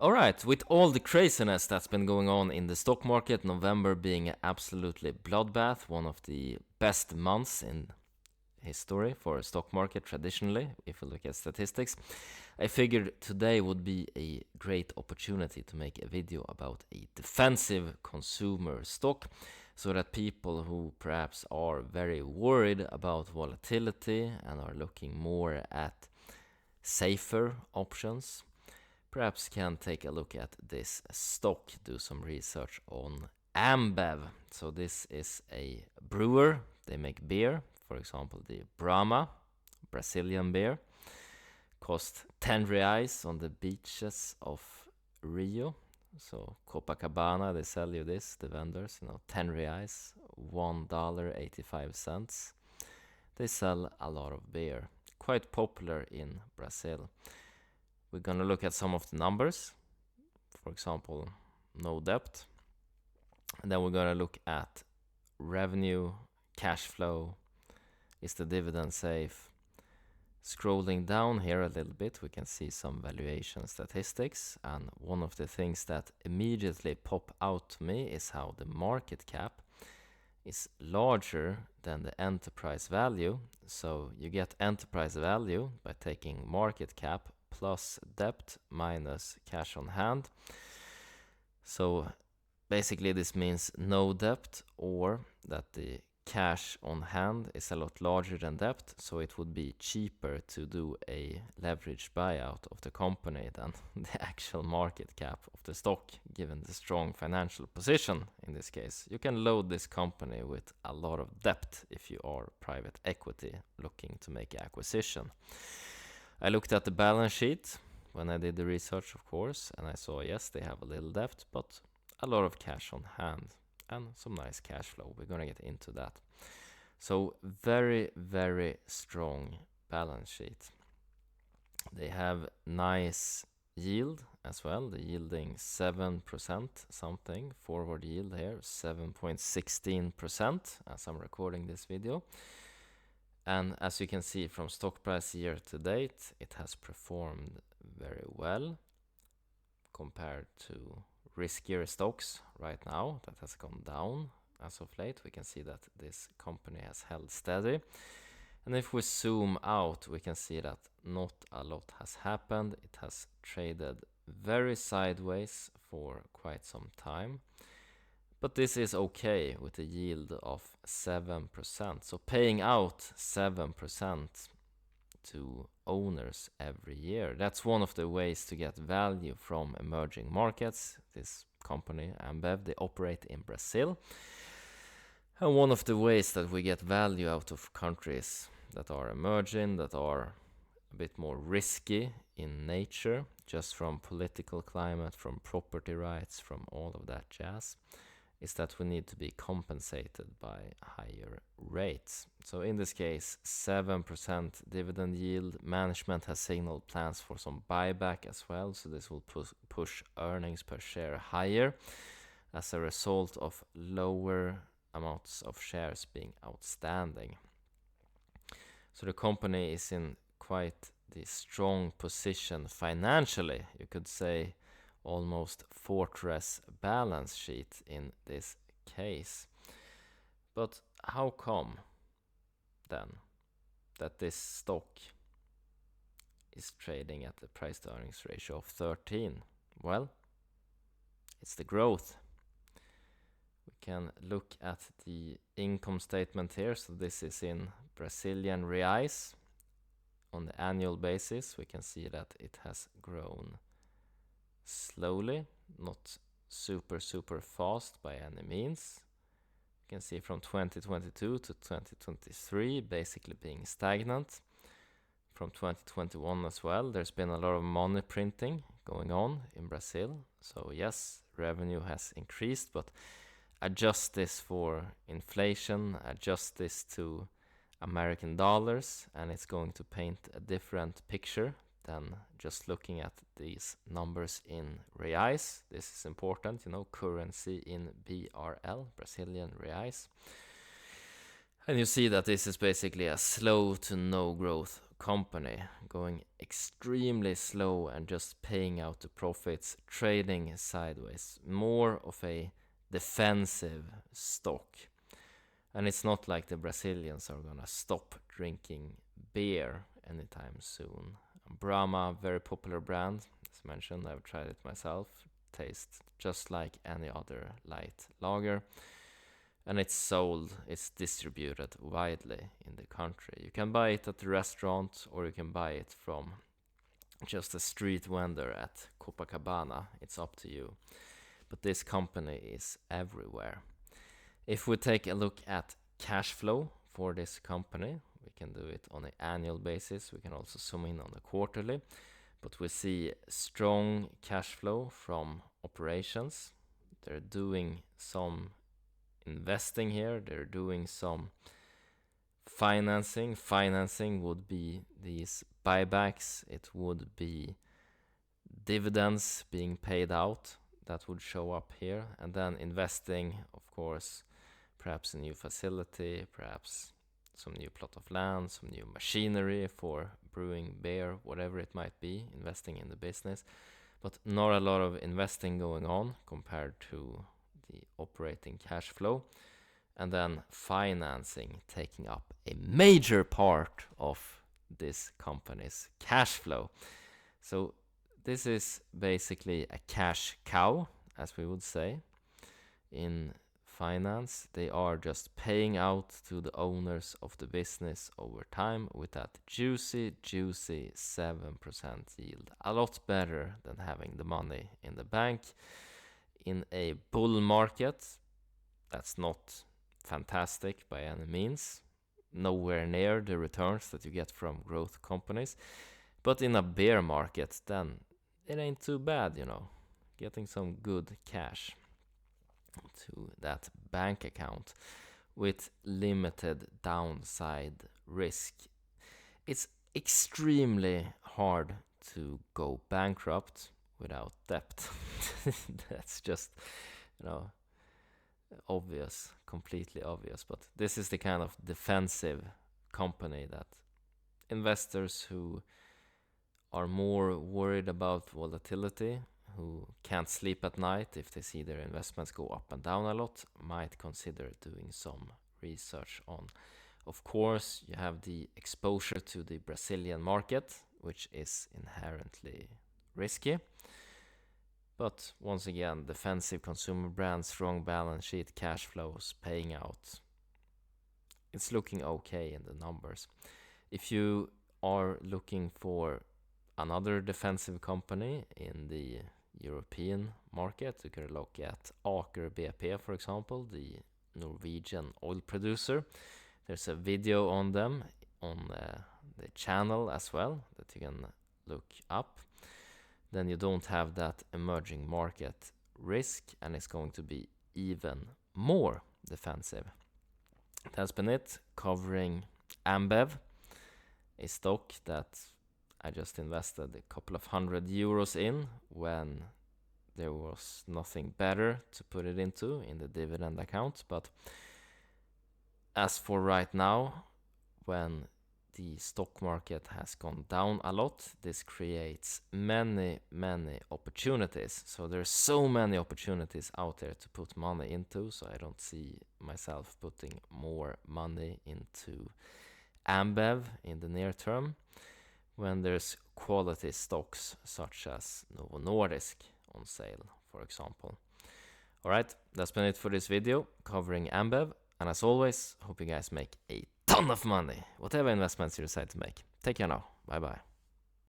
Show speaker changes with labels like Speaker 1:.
Speaker 1: Alright, with all the craziness that's been going on in the stock market, November being absolutely bloodbath, one of the best months in history for a stock market traditionally, if we look at statistics, I figured today would be a great opportunity to make a video about a defensive consumer stock so that people who perhaps are very worried about volatility and are looking more at safer options perhaps can take a look at this stock, do some research on ABEV. So this is a brewer, they make beer, for example the Brahma, Brazilian beer, cost 10 reais on the beaches of Rio. So Copacabana, they sell you this, the vendors, 10 reais, $1.85. They sell a lot of beer, quite popular in Brazil. We're gonna look at some of the numbers, for example, no debt. And then we're gonna look at revenue, cash flow, is the dividend safe? Scrolling down here a little bit, we can see some valuation statistics. And one of the things that immediately pop out to me is how the market cap is larger than the enterprise value. So you get enterprise value by taking market cap plus debt minus cash on hand. So basically this means no debt, or that the cash on hand is a lot larger than debt, so it would be cheaper to do a leveraged buyout of the company than the actual market cap of the stock, given the strong financial position in this case. You can load this company with a lot of debt if you are private equity looking to make an acquisition. I looked at the balance sheet when I did the research, of course, and I saw, yes, they have a little debt, but a lot of cash on hand and some nice cash flow. We're going to get into that. So very, very strong balance sheet. They have nice yield as well. They're yielding 7% something. Forward yield here, 7.16% as I'm recording this video. And as you can see from stock price year to date, it has performed very well compared to riskier stocks right now that has gone down as of late. We can see that this company has held steady. And if we zoom out, we can see that not a lot has happened. It has traded very sideways for quite some time. But this is okay with a yield of 7%. So paying out 7% to owners every year, that's one of the ways to get value from emerging markets. This company, ABEV, they operate in Brazil. And one of the ways that we get value out of countries that are emerging, that are a bit more risky in nature, just from political climate, from property rights, from all of that jazz, is that we need to be compensated by higher rates. So in this case, 7% dividend yield. Management has signaled plans for some buyback as well, so this will push earnings per share higher as a result of lower amounts of shares being outstanding. So the company is in quite the strong position financially, you could say, almost fortress balance sheet in this case. But how come then that this stock is trading at the price to earnings ratio of 13? Well, it's the growth. We can look at the income statement here. So this is in Brazilian reais. On the annual basis, we can see that it has grown slowly, not super fast by any means. You can see from 2022 to 2023 basically being stagnant. From 2021 as well, there's been a lot of money printing going on in Brazil. So yes, revenue has increased, but adjust this for inflation, adjust this to American dollars, and it's going to paint a different picture than just looking at these numbers in reais. This is important, currency in BRL, Brazilian reais. And you see that this is basically a slow to no growth company, going extremely slow and just paying out the profits, trading sideways, more of a defensive stock. And it's not like the Brazilians are gonna stop drinking beer anytime soon. Brahma, very popular brand, as mentioned, I've tried it myself. Tastes just like any other light lager. And it's distributed widely in the country. You can buy it at the restaurant, or you can buy it from just a street vendor at Copacabana. It's up to you. But this company is everywhere. If we take a look at cash flow for this company, we can do it on an annual basis. We can also zoom in on the quarterly. But we see strong cash flow from operations. They're doing some investing here. They're doing some financing. Financing would be these buybacks. It would be dividends being paid out. That would show up here. And then investing, of course, perhaps a new facility, perhaps some new plot of land, some new machinery for brewing beer, whatever it might be, investing in the business. But not a lot of investing going on compared to the operating cash flow. And then financing taking up a major part of this company's cash flow. So this is basically a cash cow, as we would say. In finance, they are just paying out to the owners of the business over time with that juicy 7% yield. A lot better than having the money in the bank. In a bull market, that's not fantastic by any means. Nowhere near the returns that you get from growth companies. But in a bear market, then it ain't too bad, getting some good cash to that bank account with limited downside risk. It's extremely hard to go bankrupt without debt. That's just, obvious, completely obvious. But this is the kind of defensive company that investors who are more worried about volatility, who can't sleep at night if they see their investments go up and down a lot, might consider doing some research on. Of course, you have the exposure to the Brazilian market, which is inherently risky. But once again, defensive consumer brands, strong balance sheet, cash flows, paying out. It's looking okay in the numbers. If you are looking for another defensive company in the European market, you can look at ABEV, for example, the Norwegian oil producer. There's a video on them on the channel as well that you can look up. Then you don't have that emerging market risk, and it's going to be even more defensive. That's been it, covering ABEV, a stock that I just invested a couple of €100 in when there was nothing better to put it into in the dividend account. But as for right now, when the stock market has gone down a lot, this creates many opportunities. So there's so many opportunities out there to put money into, so I don't see myself putting more money into ABEV in the near term when there's quality stocks such as Novo Nordisk on sale, for example. Alright, that's been it for this video covering ABEV, and as always, hope you guys make a ton of money, whatever investments you decide to make. Take care now, bye bye.